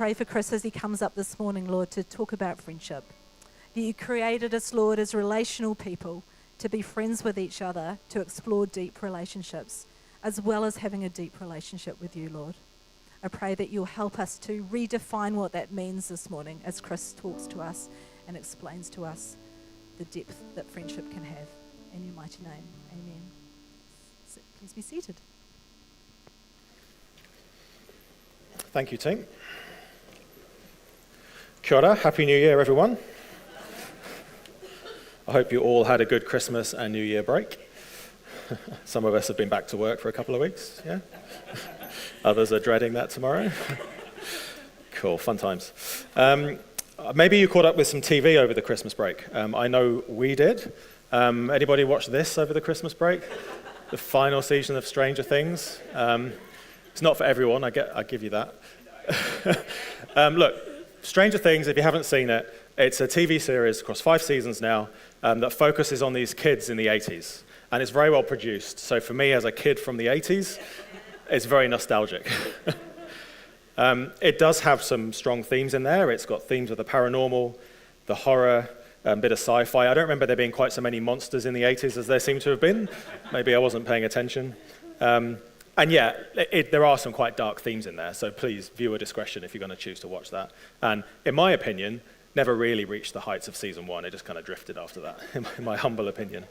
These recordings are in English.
pray for Chris as he comes up this morning, Lord, to talk about friendship. That you created us, Lord, as relational people to be friends with each other, to explore deep relationships, as well as having a deep relationship with you, Lord. I pray that you'll help us to redefine what that means this morning as Chris talks to us and explains to us the depth that friendship can have. In your mighty name, amen. So please be seated. Thank you, team. Kia ora, Happy New Year, everyone. I hope you all had a good Christmas and New Year break. Some of us have been back to work for a couple of weeks, yeah? Others are dreading that tomorrow. Cool, fun times. Maybe you caught up with some TV over the Christmas break. I know we did. Anybody watch this over the Christmas break? The final season of Stranger Things. It's not for everyone, I give you that. Look, Stranger Things, if you haven't seen it, it's a TV series across 5 seasons now that focuses on these kids in the 80s. And it's very well produced. So for me, as a kid from the 80s, it's very nostalgic. It does have some strong themes in there. It's got themes of the paranormal, the horror, a bit of sci-fi. I don't remember there being quite so many monsters in the 80s as there seem to have been. Maybe I wasn't paying attention. And yeah, there are some quite dark themes in there, so please, viewer discretion if you're going to choose to watch that. And in my opinion, never really reached the heights of season 1. It just kind of drifted after that, in my humble opinion.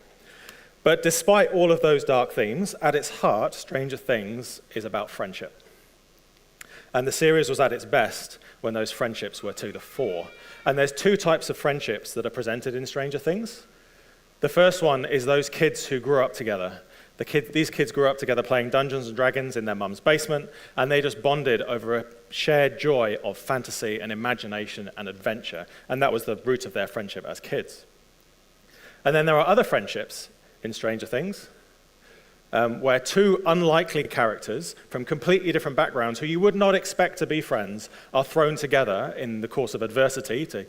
But despite all of those dark themes, at its heart, Stranger Things is about friendship. And the series was at its best when those friendships were to the fore. And there's 2 types of friendships that are presented in Stranger Things. The first one is those kids who grew up together. These kids grew up together playing Dungeons and Dragons in their mum's basement, and they just bonded over a shared joy of fantasy and imagination and adventure. And that was the root of their friendship as kids. And then there are other friendships in Stranger Things, where 2 unlikely characters from completely different backgrounds who you would not expect to be friends are thrown together in the course of adversity to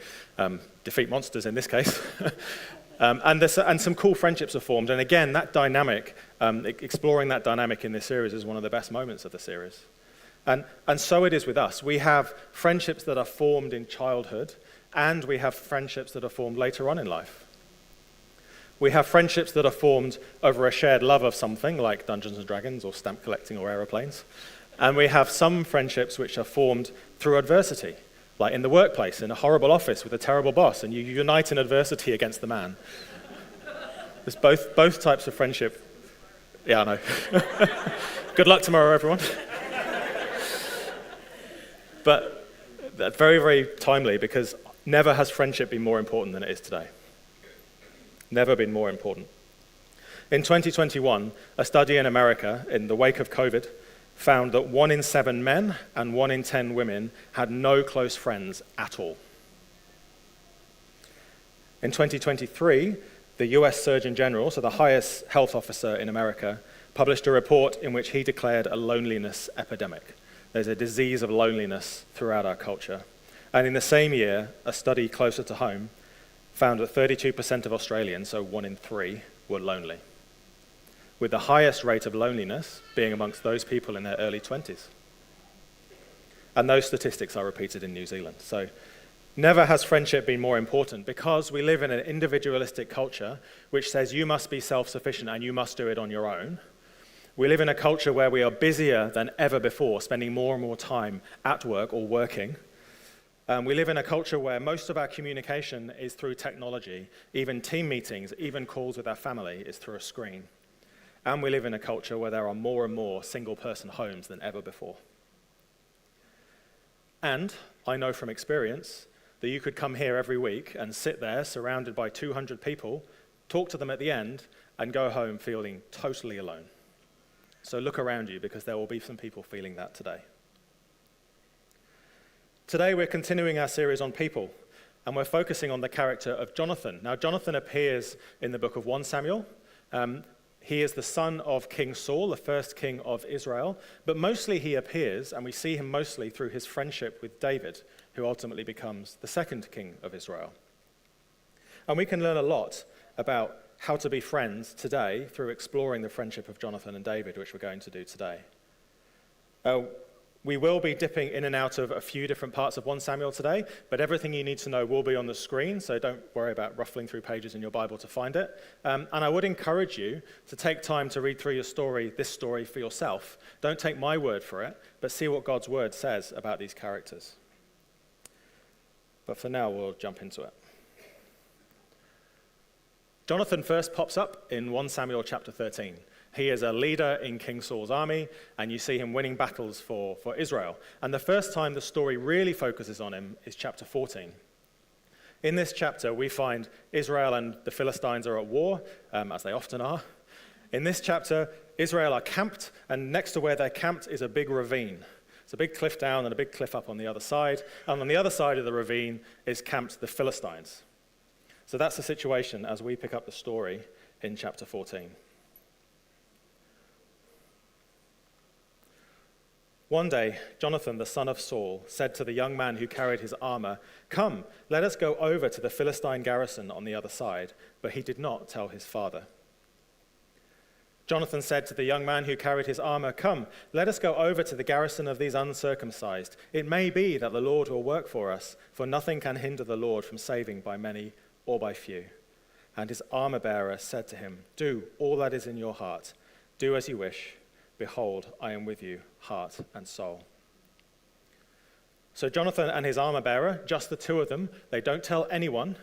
defeat monsters in this case. And some cool friendships are formed. And again, that dynamic, exploring that dynamic in this series is one of the best moments of the series. And so it is with us. We have friendships that are formed in childhood, and we have friendships that are formed later on in life. We have friendships that are formed over a shared love of something, like Dungeons and Dragons or stamp collecting or aeroplanes. And we have some friendships which are formed through adversity, like in the workplace, in a horrible office with a terrible boss, and you unite in adversity against the man. There's both types of friendship. Yeah, I know. Good luck tomorrow, everyone. But that's very, very timely, because never has friendship been more important than it is today. Never been more important. In 2021, a study in America, in the wake of COVID, found that 1 in 7 men and 1 in 10 women had no close friends at all. In 2023, the US Surgeon General, so the highest health officer in America, published a report in which he declared a loneliness epidemic. There's a disease of loneliness throughout our culture. And in the same year, a study closer to home found that 32% of Australians, so 1 in 3, were lonely, with the highest rate of loneliness being amongst those people in their early 20s. And those statistics are repeated in New Zealand. So never has friendship been more important, because we live in an individualistic culture which says you must be self-sufficient and you must do it on your own. We live in a culture where we are busier than ever before, spending more and more time at work or working. We live in a culture where most of our communication is through technology. Even team meetings, even calls with our family is through a screen. And we live in a culture where there are more and more single-person homes than ever before. And I know from experience that you could come here every week and sit there surrounded by 200 people, talk to them at the end, and go home feeling totally alone. So look around you, because there will be some people feeling that today. Today we're continuing our series on people, and we're focusing on the character of Jonathan. Now, Jonathan appears in the book of 1 Samuel. He is the son of King Saul, the first king of Israel, but mostly he appears, and we see him mostly through his friendship with David, who ultimately becomes the second king of Israel. And we can learn a lot about how to be friends today through exploring the friendship of Jonathan and David, which we're going to do today. We will be dipping in and out of a few different parts of 1 Samuel today, but everything you need to know will be on the screen, so don't worry about ruffling through pages in your Bible to find it. And I would encourage you to take time to read through this story for yourself. Don't take my word for it, but see what God's word says about these characters. But for now, we'll jump into it. Jonathan first pops up in 1 Samuel chapter 13. He is a leader in King Saul's army, and you see him winning battles for Israel. And the first time the story really focuses on him is chapter 14. In this chapter, we find Israel and the Philistines are at war, as they often are. In this chapter, Israel are camped, and next to where they're camped is a big ravine. It's a big cliff down and a big cliff up on the other side. And on the other side of the ravine is camped the Philistines. So that's the situation as we pick up the story in chapter 14. One day, Jonathan, the son of Saul, said to the young man who carried his armor, "Come, let us go over to the Philistine garrison on the other side." But he did not tell his father. Jonathan said to the young man who carried his armor, "Come, let us go over to the garrison of these uncircumcised. It may be that the Lord will work for us, for nothing can hinder the Lord from saving by many or by few." And his armor-bearer said to him, "Do all that is in your heart. Do as you wish. Behold, I am with you, heart and soul." So Jonathan and his armor-bearer, just the two of them, they don't tell anyone,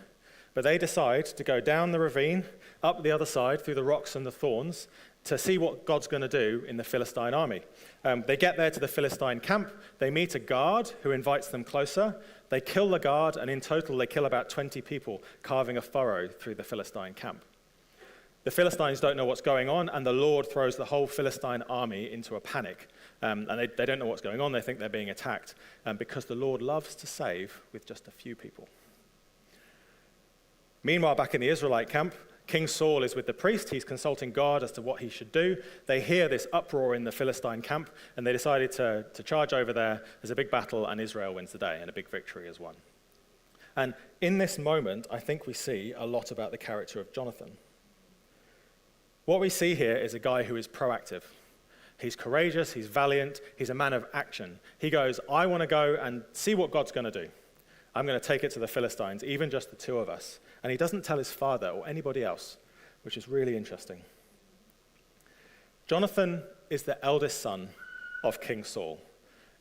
but they decide to go down the ravine, up the other side, through the rocks and the thorns, to see what God's going to do in the Philistine army. They get there to the Philistine camp. They meet a guard who invites them closer. They kill the guard, and in total they kill about 20 people, carving a furrow through the Philistine camp. The Philistines don't know what's going on, and the Lord throws the whole Philistine army into a panic. And they don't know what's going on. They think they're being attacked, because the Lord loves to save with just a few people. Meanwhile, back in the Israelite camp, King Saul is with the priest. He's consulting God as to what he should do. They hear this uproar in the Philistine camp, and they decided to charge over there. There's a big battle, and Israel wins the day, and a big victory is won. And in this moment, I think we see a lot about the character of Jonathan. What we see here is a guy who is proactive. He's courageous, he's valiant, he's a man of action. He goes, "I want to go and see what God's going to do. I'm going to take it to the Philistines, even just the two of us." And he doesn't tell his father or anybody else, which is really interesting. Jonathan is the eldest son of King Saul.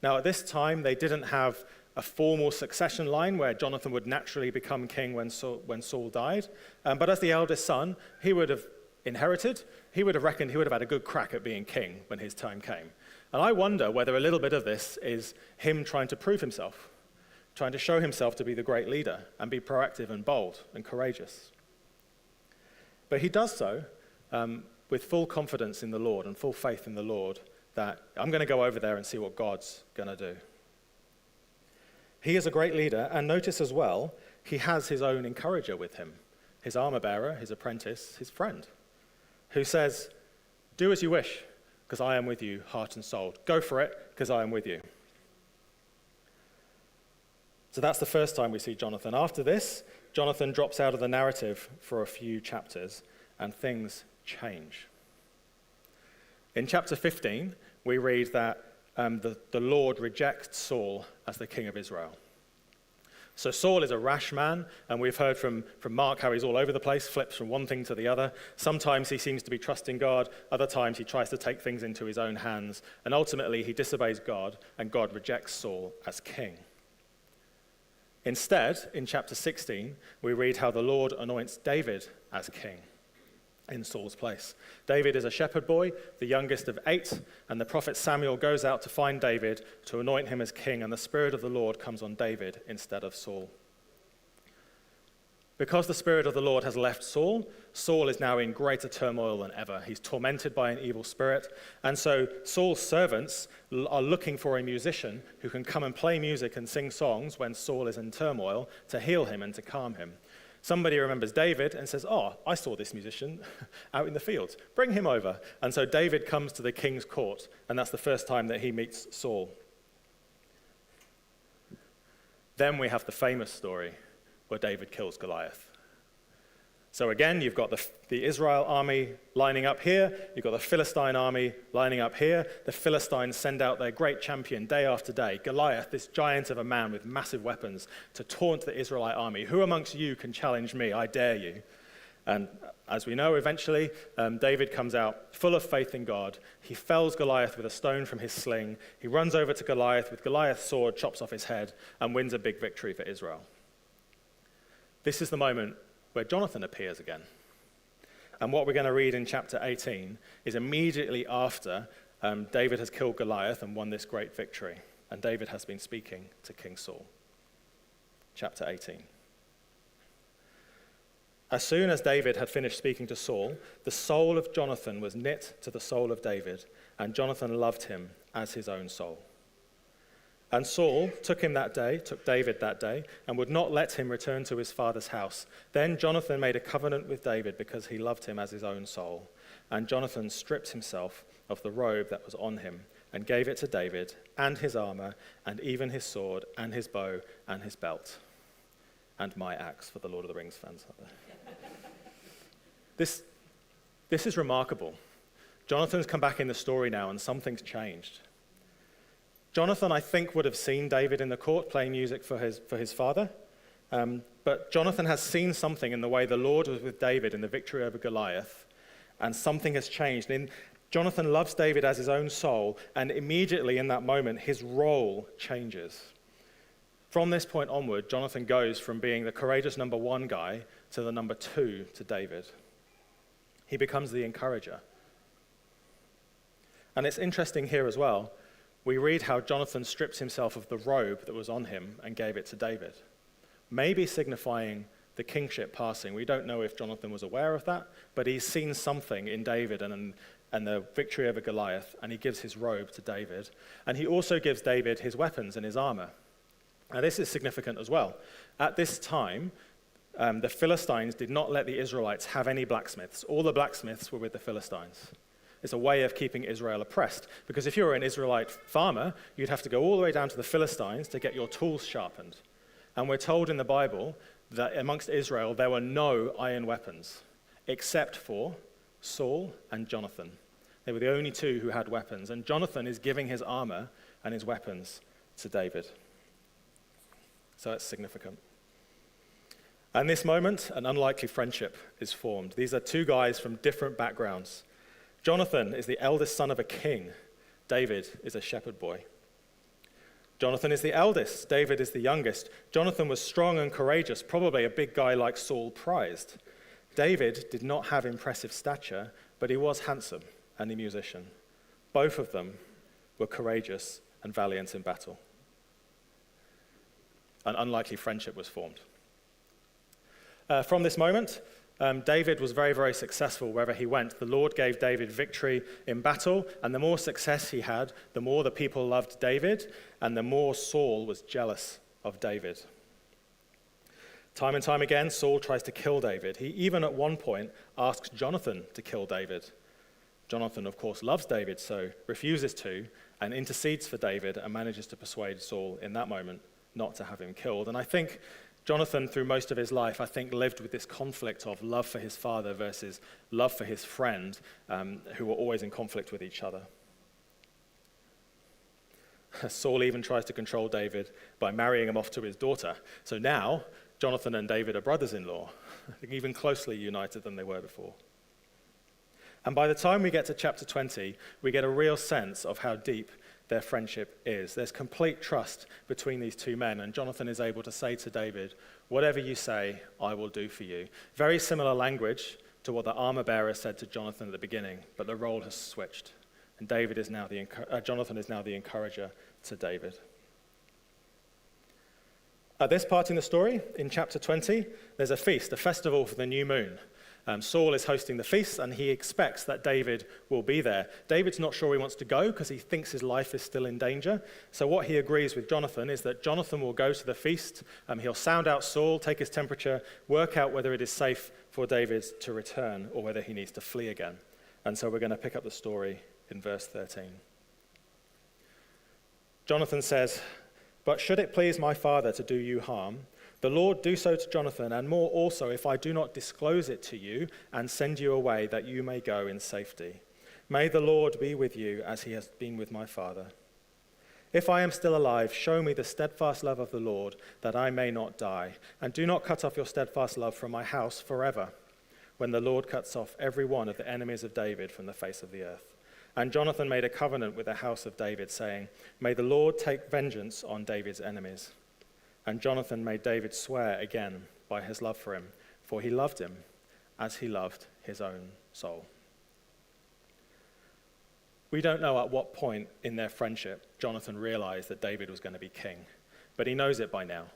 Now, at this time, they didn't have a formal succession line where Jonathan would naturally become king when Saul died. But as the eldest son, he would have inherited, he would have reckoned he would have had a good crack at being king when his time came. And I wonder whether a little bit of this is him trying to prove himself, trying to show himself to be the great leader and be proactive and bold and courageous. But he does so with full confidence in the Lord and full faith in the Lord that I'm going to go over there and see what God's going to do. He is a great leader, and notice as well, he has his own encourager with him, his armor-bearer, his apprentice, his friend, who says, "Do as you wish, because I am with you, heart and soul. Go for it, because I am with you." So that's the first time we see Jonathan. After this, Jonathan drops out of the narrative for a few chapters, and things change. In chapter 15, we read that the Lord rejects Saul as the king of Israel. So Saul is a rash man, and we've heard from Mark how he's all over the place, flips from one thing to the other. Sometimes he seems to be trusting God, other times he tries to take things into his own hands, and ultimately he disobeys God, and God rejects Saul as king. Instead, in chapter 16, we read how the Lord anoints David as king in Saul's place. David is a shepherd boy, the youngest of 8, and the prophet Samuel goes out to find David to anoint him as king, and the Spirit of the Lord comes on David instead of Saul. Because the Spirit of the Lord has left Saul, Saul is now in greater turmoil than ever. He's tormented by an evil spirit, and so Saul's servants are looking for a musician who can come and play music and sing songs when Saul is in turmoil to heal him and to calm him. Somebody remembers David and says, "Oh, I saw this musician out in the fields. Bring him over." And so David comes to the king's court, and that's the first time that he meets Saul. Then we have the famous story where David kills Goliath. So again, you've got the Israel army lining up here. You've got the Philistine army lining up here. The Philistines send out their great champion day after day, Goliath, this giant of a man with massive weapons, to taunt the Israelite army. Who amongst you can challenge me? I dare you. And as we know, eventually, David comes out full of faith in God. He fells Goliath with a stone from his sling. He runs over to Goliath with Goliath's sword, chops off his head, and wins a big victory for Israel. This is the moment where Jonathan appears again. And what we're going to read in chapter 18 is immediately after David has killed Goliath and won this great victory. And David has been speaking to King Saul. Chapter 18. As soon as David had finished speaking to Saul, the soul of Jonathan was knit to the soul of David, and Jonathan loved him as his own soul. And Saul took David that day, and would not let him return to his father's house. Then Jonathan made a covenant with David because he loved him as his own soul. And Jonathan stripped himself of the robe that was on him and gave it to David, and his armor, and even his sword, and his bow, and his belt. And my axe, for the Lord of the Rings fans out there. This is remarkable. Jonathan's come back in the story now, and something's changed. Jonathan, I think, would have seen David in the court playing music for his father. But Jonathan has seen something in the way the Lord was with David in the victory over Goliath, and something has changed. And Jonathan loves David as his own soul, and immediately in that moment, his role changes. From this point onward, Jonathan goes from being the courageous number one guy to the number two to David. He becomes the encourager. And it's interesting here as well. We read how Jonathan stripped himself of the robe that was on him and gave it to David, maybe signifying the kingship passing. We don't know if Jonathan was aware of that, but he's seen something in David and the victory over Goliath, and he gives his robe to David. And he also gives David his weapons and his armor. Now, this is significant as well. At this time, the Philistines did not let the Israelites have any blacksmiths. All the blacksmiths were with the Philistines. It's a way of keeping Israel oppressed, because if you were an Israelite farmer, you'd have to go all the way down to the Philistines to get your tools sharpened. And we're told in the Bible that amongst Israel there were no iron weapons, except for Saul and Jonathan. They were the only two who had weapons, and Jonathan is giving his armor and his weapons to David. So that's significant. And this moment, an unlikely friendship is formed. These are two guys from different backgrounds. Jonathan is the eldest son of a king. David is a shepherd boy. Jonathan is the eldest. David is the youngest. Jonathan was strong and courageous, probably a big guy like Saul prized. David did not have impressive stature, but he was handsome and a musician. Both of them were courageous and valiant in battle. An unlikely friendship was formed. From this moment, David was very, very successful wherever he went. The Lord gave David victory in battle, and the more success he had, the more the people loved David, and the more Saul was jealous of David. Time and time again, Saul tries to kill David. He even at one point asks Jonathan to kill David. Jonathan, of course, loves David, so refuses to, and intercedes for David, and manages to persuade Saul in that moment not to have him killed. And I think Jonathan, through most of his life, lived with this conflict of love for his father versus love for his friend, who were always in conflict with each other. Saul even tries to control David by marrying him off to his daughter. So now, Jonathan and David are brothers-in-law, even closely united than they were before. And by the time we get to chapter 20, we get a real sense of how deep their friendship is. There's complete trust between these two men, and Jonathan is able to say to David, "Whatever you say, I will do for you." Very similar language to what the armor bearer said to Jonathan at the beginning, but the role has switched, and Jonathan is now the encourager to David. At this part in the story, in chapter 20, there's a feast, a festival for the new moon. Saul is hosting the feast, and he expects that David will be there. David's not sure he wants to go because he thinks his life is still in danger. So what he agrees with Jonathan is that Jonathan will go to the feast. He'll sound out Saul, take his temperature, work out whether it is safe for David to return or whether he needs to flee again. And so we're going to pick up the story in verse 13. Jonathan says, "But should it please my father to do you harm, The Lord do so to Jonathan, and more also, if I do not disclose it to you and send you away, that you may go in safety. May the Lord be with you as he has been with my father. If I am still alive, show me the steadfast love of the Lord, that I may not die. And do not cut off your steadfast love from my house forever, when the Lord cuts off every one of the enemies of David from the face of the earth. And Jonathan made a covenant with the house of David, saying, May the Lord take vengeance on David's enemies. And Jonathan made David swear again by his love for him, for he loved him as he loved his own soul. We don't know at what point in their friendship Jonathan realized that David was going to be king, but he knows it by now.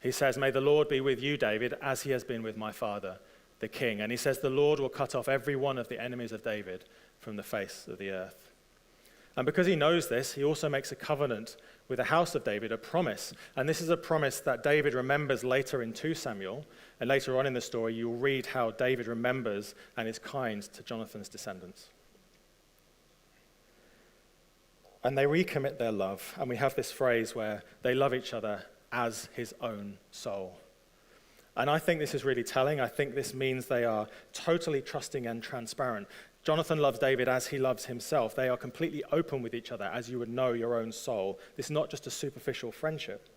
He says, May the Lord be with you, David, as he has been with my father, the king. And he says, the Lord will cut off every one of the enemies of David from the face of the earth. And because he knows this, he also makes a covenant with the house of David, a promise. And this is a promise that David remembers later in 2 Samuel. And later on in the story, you'll read how David remembers and is kind to Jonathan's descendants. And they recommit their love. And we have this phrase where they love each other as his own soul. And I think this is really telling. I think this means they are totally trusting and transparent. Jonathan loves David as he loves himself. They are completely open with each other, as you would know your own soul. This is not just a superficial friendship.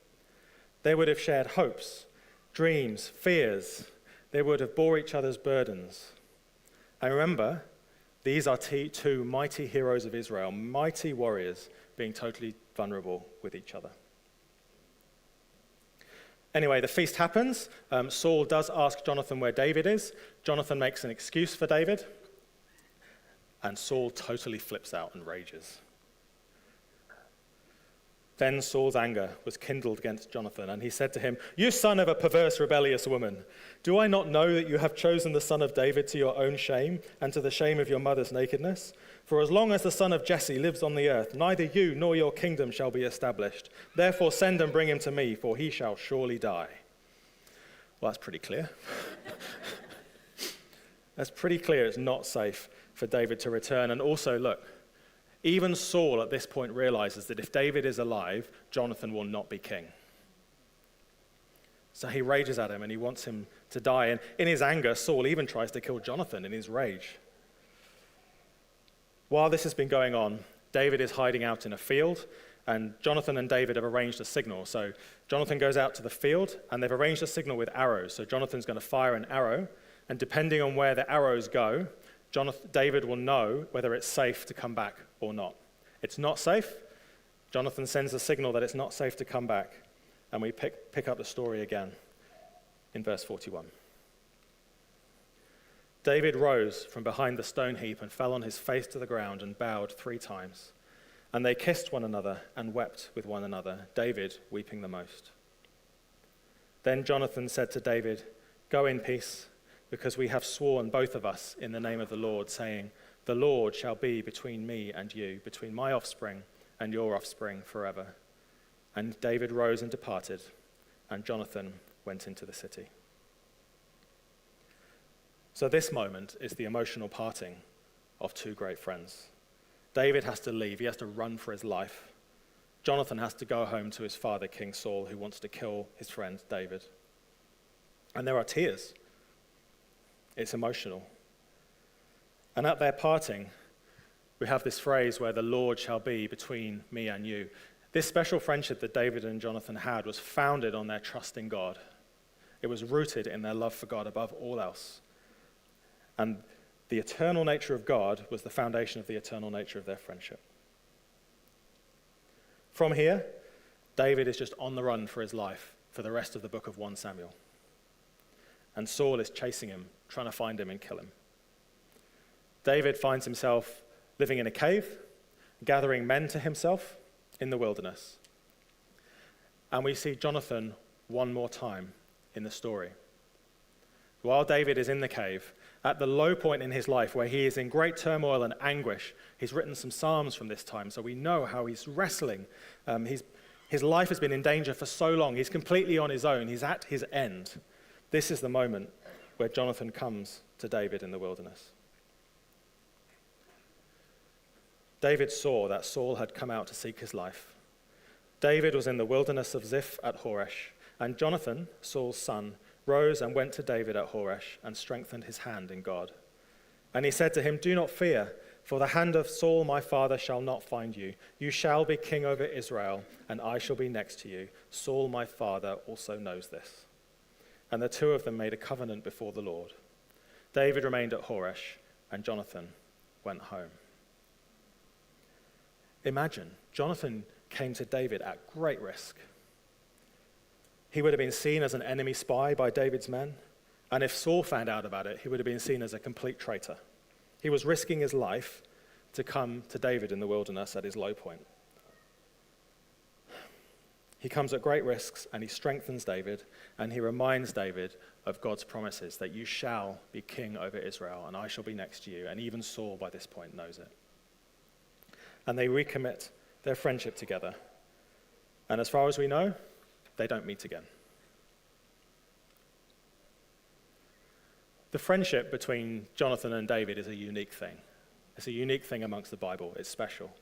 They would have shared hopes, dreams, fears. They would have bore each other's burdens. And remember, these are two mighty heroes of Israel, mighty warriors being totally vulnerable with each other. Anyway, the feast happens. Saul does ask Jonathan where David is. Jonathan makes an excuse for David. And Saul totally flips out and rages. Then Saul's anger was kindled against Jonathan, and he said to him, You son of a perverse, rebellious woman, do I not know that you have chosen the son of David to your own shame and to the shame of your mother's nakedness? For as long as the son of Jesse lives on the earth, neither you nor your kingdom shall be established. Therefore send and bring him to me, for he shall surely die. Well, that's pretty clear. That's pretty clear it's not safe for David to return. And also, look, even Saul at this point realizes that if David is alive, Jonathan will not be king. So he rages at him and he wants him to die. And in his anger, Saul even tries to kill Jonathan in his rage. While this has been going on, David is hiding out in a field, and Jonathan and David have arranged a signal. So Jonathan goes out to the field, and they've arranged a signal with arrows. So Jonathan's going to fire an arrow, and depending on where the arrows go, David will know whether it's safe to come back or not. It's not safe. Jonathan sends a signal that it's not safe to come back. And we pick up the story again in verse 41. David rose from behind the stone heap and fell on his face to the ground and bowed 3 times. And they kissed one another and wept with one another, David weeping the most. Then Jonathan said to David, Go in peace, because we have sworn both of us in the name of the Lord, saying, The Lord shall be between me and you, between my offspring and your offspring forever. And David rose and departed, and Jonathan went into the city. So this moment is the emotional parting of 2 great friends. David has to leave. He has to run for his life. Jonathan has to go home to his father, King Saul, who wants to kill his friend David. And there are tears. It's emotional. And at their parting, we have this phrase where the Lord shall be between me and you. This special friendship that David and Jonathan had was founded on their trust in God. It was rooted in their love for God above all else. And the eternal nature of God was the foundation of the eternal nature of their friendship. From here, David is just on the run for his life for the rest of the book of 1 Samuel. And Saul is chasing him, trying to find him and kill him. David finds himself living in a cave, gathering men to himself in the wilderness. And we see Jonathan one more time in the story. While David is in the cave, at the low point in his life where he is in great turmoil and anguish, he's written some psalms from this time, so we know how he's wrestling. His life has been in danger for so long. He's completely on his own. He's at his end. This is the moment where Jonathan comes to David in the wilderness. David saw that Saul had come out to seek his life. David was in the wilderness of Ziph at Horesh, And Jonathan, Saul's son, rose and went to David at Horesh and strengthened his hand in God. And he said to him, "Do not fear, for the hand of Saul my father shall not find you. You shall be king over Israel, and I shall be next to you. Saul my father also knows this." And the two of them made a covenant before the Lord. David remained at Horesh, and Jonathan went home. Imagine, Jonathan came to David at great risk. He would have been seen as an enemy spy by David's men, and if Saul found out about it, he would have been seen as a complete traitor. He was risking his life to come to David in the wilderness at his low point. He comes at great risks, and he strengthens David, and he reminds David of God's promises that you shall be king over Israel, and I shall be next to you, and even Saul by this point knows it. And they recommit their friendship together. And as far as we know, they don't meet again. The friendship between Jonathan and David is a unique thing. It's a unique thing amongst the Bible. It's special.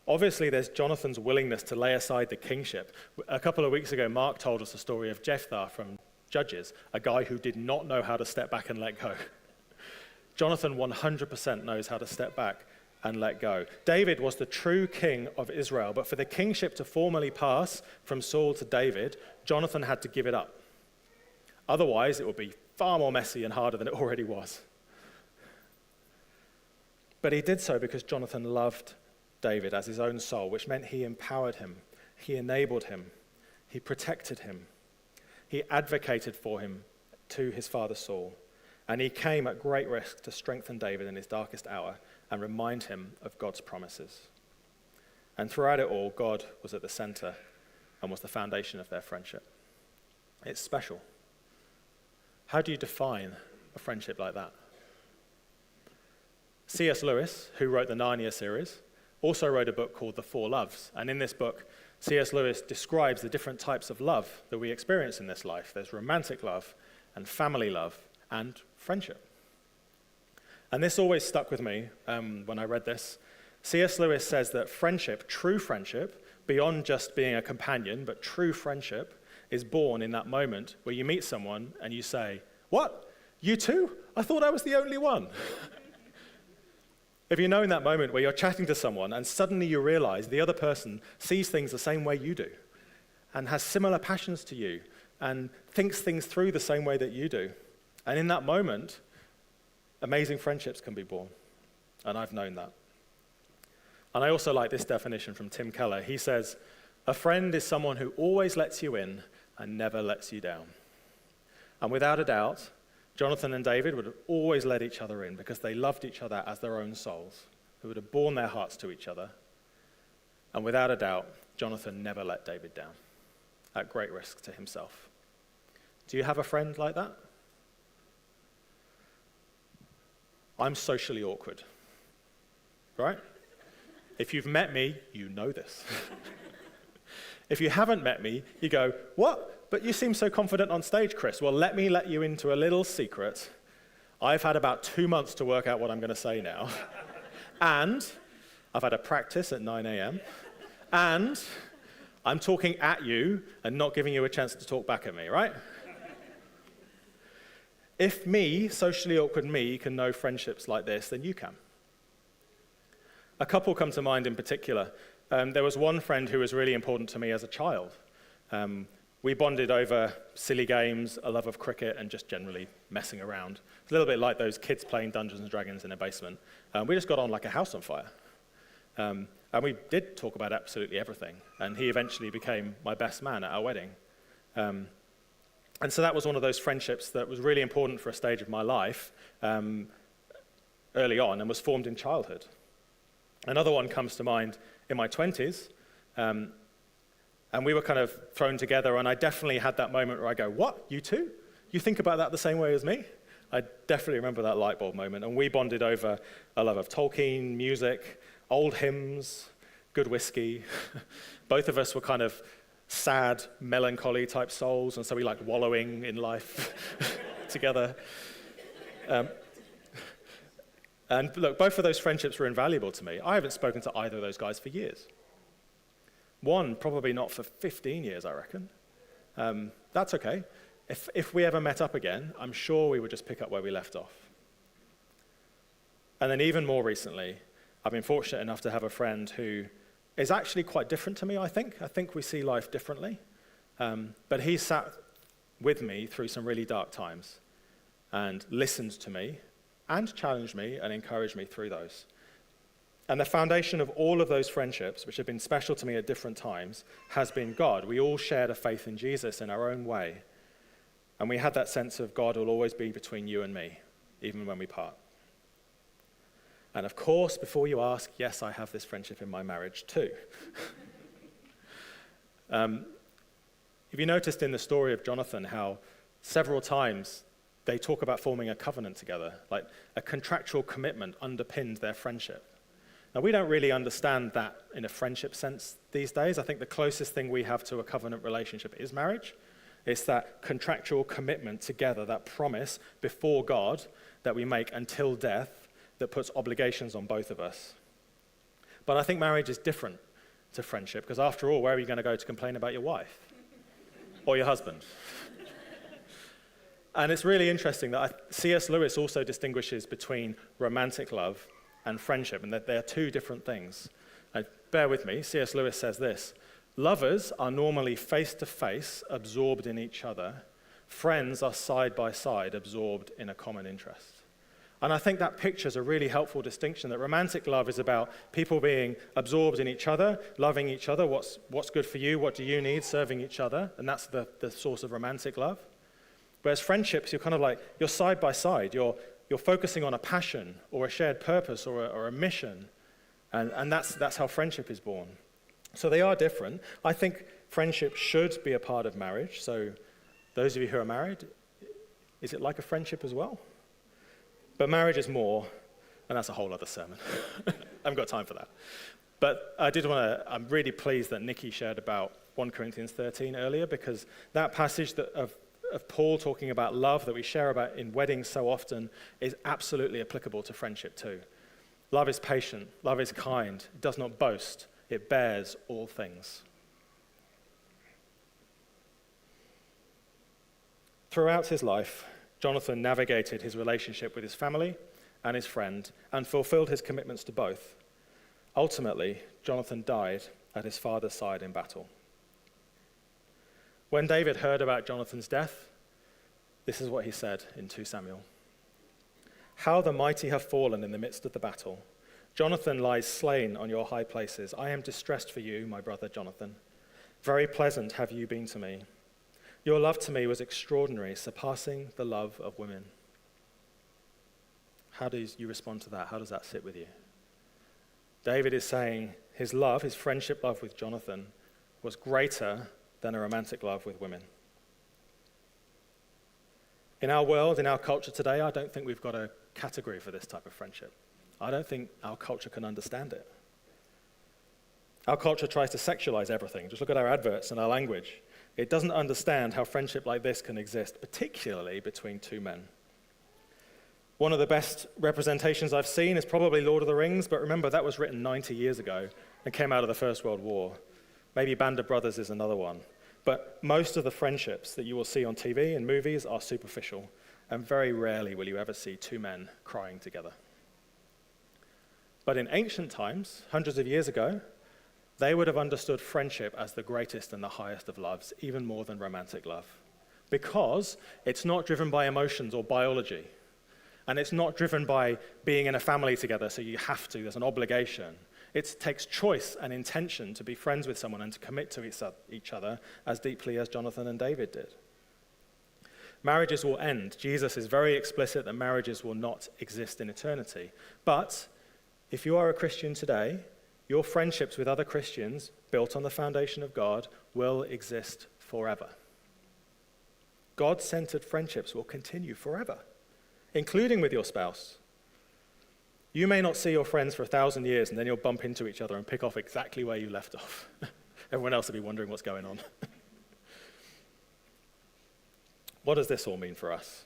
Obviously, there's Jonathan's willingness to lay aside the kingship. A couple of weeks ago, Mark told us the story of Jephthah from Judges, a guy who did not know how to step back and let go. Jonathan 100% knows how to step back and let go. David was the true king of Israel, but for the kingship to formally pass from Saul to David, Jonathan had to give it up. Otherwise, it would be far more messy and harder than it already was. But he did so because Jonathan loved David as his own soul, which meant he empowered him, he enabled him, he protected him, he advocated for him to his father Saul, and he came at great risk to strengthen David in his darkest hour and remind him of God's promises. And throughout it all, God was at the center and was the foundation of their friendship. It's special. How do you define a friendship like that? C.S. Lewis, who wrote the Narnia series, also wrote a book called The Four Loves. And in this book, C.S. Lewis describes the different types of love that we experience in this life. There's romantic love and family love and friendship. And this always stuck with me when I read this. C.S. Lewis says that friendship, true friendship, beyond just being a companion, but true friendship, is born in that moment where you meet someone and you say, "What? You too? I thought I was the only one." If you know in that moment where you're chatting to someone and suddenly you realize the other person sees things the same way you do and has similar passions to you and thinks things through the same way that you do. And in that moment, amazing friendships can be born. And I've known that. And I also like this definition from Tim Keller. He says, "A friend is someone who always lets you in and never lets you down." And without a doubt, Jonathan and David would have always let each other in because they loved each other as their own souls, who would have borne their hearts to each other. And without a doubt, Jonathan never let David down, at great risk to himself. Do you have a friend like that? I'm socially awkward, right? If you've met me, you know this. If you haven't met me, you go, "What? But you seem so confident on stage, Chris." Well, let me let you into a little secret. I've had about 2 months to work out what I'm going to say now. And I've had a practice at 9 a.m. And I'm talking at you and not giving you a chance to talk back at me, right? If me, socially awkward me, can know friendships like this, then you can. A couple come to mind in particular. There was one friend who was really important to me as a child. We bonded over silly games, a love of cricket, and just generally messing around. It's a little bit like those kids playing Dungeons and Dragons in a basement. We just got on like a house on fire. And we did talk about absolutely everything. And he eventually became my best man at our wedding. And so that was one of those friendships that was really important for a stage of my life early on and was formed in childhood. Another one comes to mind in my 20s, and we were kind of thrown together, and I definitely had that moment where I go, "What, you too? You think about that the same way as me?" I definitely remember that light bulb moment, and we bonded over a love of Tolkien, music, old hymns, good whiskey. Both of us were kind of sad, melancholy type souls, and so we liked wallowing in life together. And look, both of those friendships were invaluable to me. I haven't spoken to either of those guys for years. One, probably not for 15 years, I reckon. That's okay. If we ever met up again, I'm sure we would just pick up where we left off. And then even more recently, I've been fortunate enough to have a friend who is actually quite different to me, I think. I think we see life differently. But he sat with me through some really dark times and listened to me and challenged me and encouraged me through those. And the foundation of all of those friendships, which have been special to me at different times, has been God. We all shared a faith in Jesus in our own way. And we had that sense of God will always be between you and me, even when we part. And of course, before you ask, yes, I have this friendship in my marriage too. Have you noticed in the story of Jonathan how several times they talk about forming a covenant together, like a contractual commitment underpinned their friendship? Now, we don't really understand that in a friendship sense these days. I think the closest thing we have to a covenant relationship is marriage. It's that contractual commitment together, that promise before God that we make until death that puts obligations on both of us. But I think marriage is different to friendship, because after all, where are you going to go to complain about your wife or your husband? And it's really interesting that C.S. Lewis also distinguishes between romantic love and friendship, and that they're two different things. Bear with me, C.S. Lewis says this: lovers are normally face-to-face, absorbed in each other. Friends are side-by-side, absorbed in a common interest. And I think that pictures a really helpful distinction, that romantic love is about people being absorbed in each other, loving each other, what's good for you, what do you need, serving each other, and that's the source of romantic love. Whereas friendships, you're kind of like, you're side by side, you're focusing on a passion or a shared purpose or a mission, and that's how friendship is born. So they are different. I think friendship should be a part of marriage. So those of you who are married, is it like a friendship as well? But marriage is more, and that's a whole other sermon. I haven't got time for that. But I'm really pleased that Nikki shared about 1 Corinthians 13 earlier, because that passage of Paul talking about love that we share about in weddings so often is absolutely applicable to friendship too. Love is patient, love is kind, it does not boast, it bears all things. Throughout his life, Jonathan navigated his relationship with his family and his friend and fulfilled his commitments to both. Ultimately, Jonathan died at his father's side in battle. When David heard about Jonathan's death, this is what he said in 2 Samuel. How the mighty have fallen in the midst of the battle. Jonathan lies slain on your high places. I am distressed for you, my brother Jonathan. Very pleasant have you been to me. Your love to me was extraordinary, surpassing the love of women. How do you respond to that? How does that sit with you? David is saying his love, his friendship love with Jonathan, was greater than a romantic love with women. In our world, in our culture today, I don't think we've got a category for this type of friendship. I don't think our culture can understand it. Our culture tries to sexualize everything. Just look at our adverts and our language. It doesn't understand how friendship like this can exist, particularly between two men. One of the best representations I've seen is probably Lord of the Rings, but remember, that was written 90 years ago and came out of the First World War. Maybe Band of Brothers is another one. But most of the friendships that you will see on TV and movies are superficial, and very rarely will you ever see two men crying together. But in ancient times, hundreds of years ago, they would have understood friendship as the greatest and the highest of loves, even more than romantic love, because it's not driven by emotions or biology, and it's not driven by being in a family together, so you have to, there's an obligation. It takes choice and intention to be friends with someone and to commit to each other as deeply as Jonathan and David did. Marriages will end. Jesus is very explicit that marriages will not exist in eternity. But if you are a Christian today, your friendships with other Christians, built on the foundation of God, will exist forever. God-centered friendships will continue forever, including with your spouse. You may not see your friends for 1,000 years, and then you'll bump into each other and pick off exactly where you left off. Everyone else will be wondering what's going on. What does this all mean for us?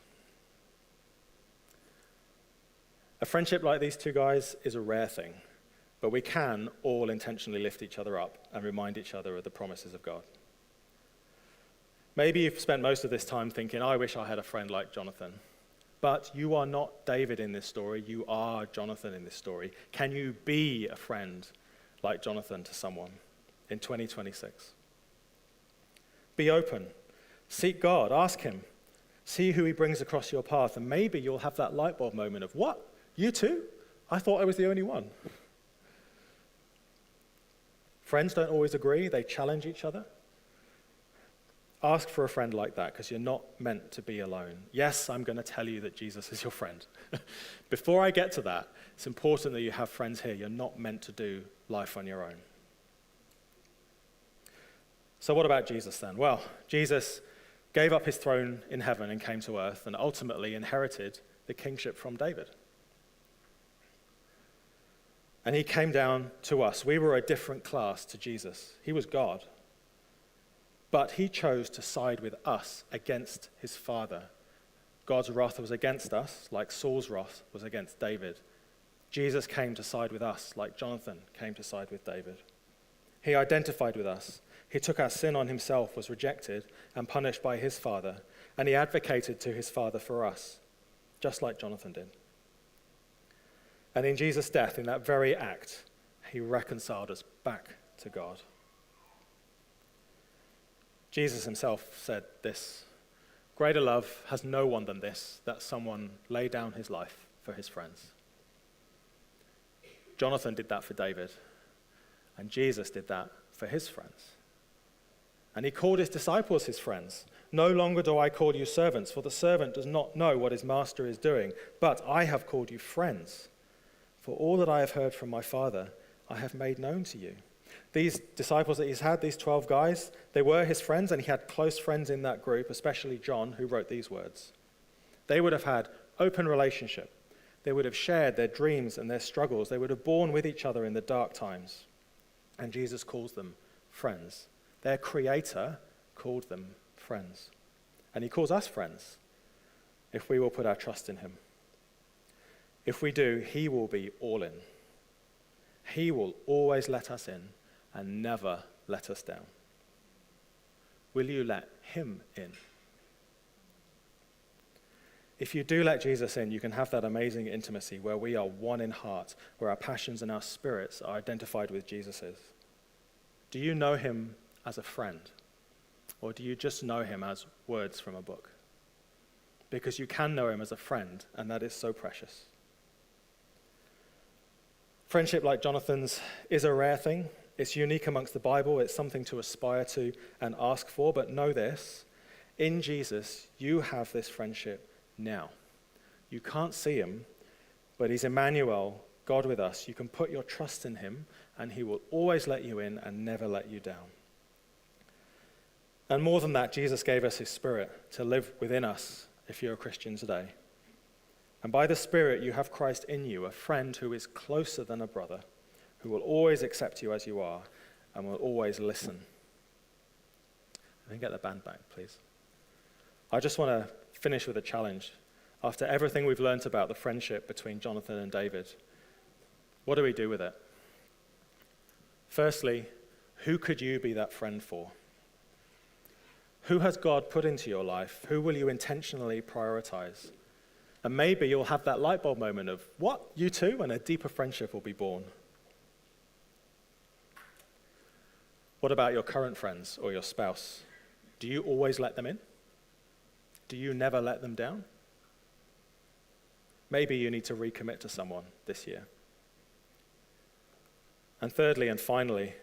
A friendship like these two guys is a rare thing, but we can all intentionally lift each other up and remind each other of the promises of God. Maybe you've spent most of this time thinking, I wish I had a friend like Jonathan. But you are not David in this story. You are Jonathan in this story. Can you be a friend like Jonathan to someone in 2026? Be open. Seek God. Ask him. See who he brings across your path. And maybe you'll have that light bulb moment of, what? You too? I thought I was the only one. Friends don't always agree. They challenge each other. Ask for a friend like that, because you're not meant to be alone. Yes, I'm going to tell you that Jesus is your friend. Before I get to that, it's important that you have friends here. You're not meant to do life on your own. So what about Jesus then? Well, Jesus gave up his throne in heaven and came to earth and ultimately inherited the kingship from David. And he came down to us. We were a different class to Jesus. He was God. But he chose to side with us against his Father. God's wrath was against us, like Saul's wrath was against David. Jesus came to side with us, like Jonathan came to side with David. He identified with us. He took our sin on himself, was rejected and punished by his Father, and he advocated to his Father for us, just like Jonathan did. And in Jesus' death, in that very act, he reconciled us back to God. Jesus himself said this, greater love has no one than this, that someone lay down his life for his friends. Jonathan did that for David, and Jesus did that for his friends. And he called his disciples his friends. No longer do I call you servants, for the servant does not know what his master is doing, but I have called you friends. For all that I have heard from my Father, I have made known to you. These disciples that he's had, these 12 guys, they were his friends, and he had close friends in that group, especially John, who wrote these words. They would have had open relationship. They would have shared their dreams and their struggles. They would have borne with each other in the dark times. And Jesus calls them friends. Their creator called them friends. And he calls us friends if we will put our trust in him. If we do, he will be all in. He will always let us in and never let us down. Will you let him in? If you do let Jesus in, you can have that amazing intimacy where we are one in heart, where our passions and our spirits are identified with Jesus's. Do you know him as a friend? Or do you just know him as words from a book? Because you can know him as a friend, and that is so precious. Friendship like Jonathan's is a rare thing. It's unique amongst the Bible. It's something to aspire to and ask for. But know this, in Jesus, you have this friendship now. You can't see him, but he's Emmanuel, God with us. You can put your trust in him, and he will always let you in and never let you down. And more than that, Jesus gave us his Spirit to live within us if you're a Christian today. And by the Spirit, you have Christ in you, a friend who is closer than a brother, who will always accept you as you are and will always listen. Can you get the band back, please? I just want to finish with a challenge. After everything we've learnt about the friendship between Jonathan and David, what do we do with it? Firstly, who could you be that friend for? Who has God put into your life? Who will you intentionally prioritize? And maybe you'll have that light bulb moment of, what, you too? And a deeper friendship will be born. What about your current friends or your spouse? Do you always let them in? Do you never let them down? Maybe you need to recommit to someone this year. And thirdly and finally,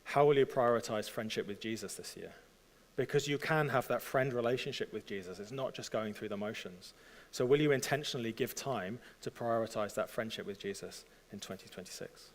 how will you prioritize friendship with Jesus this year? Because you can have that friend relationship with Jesus. It's not just going through the motions. So will you intentionally give time to prioritize that friendship with Jesus in 2026?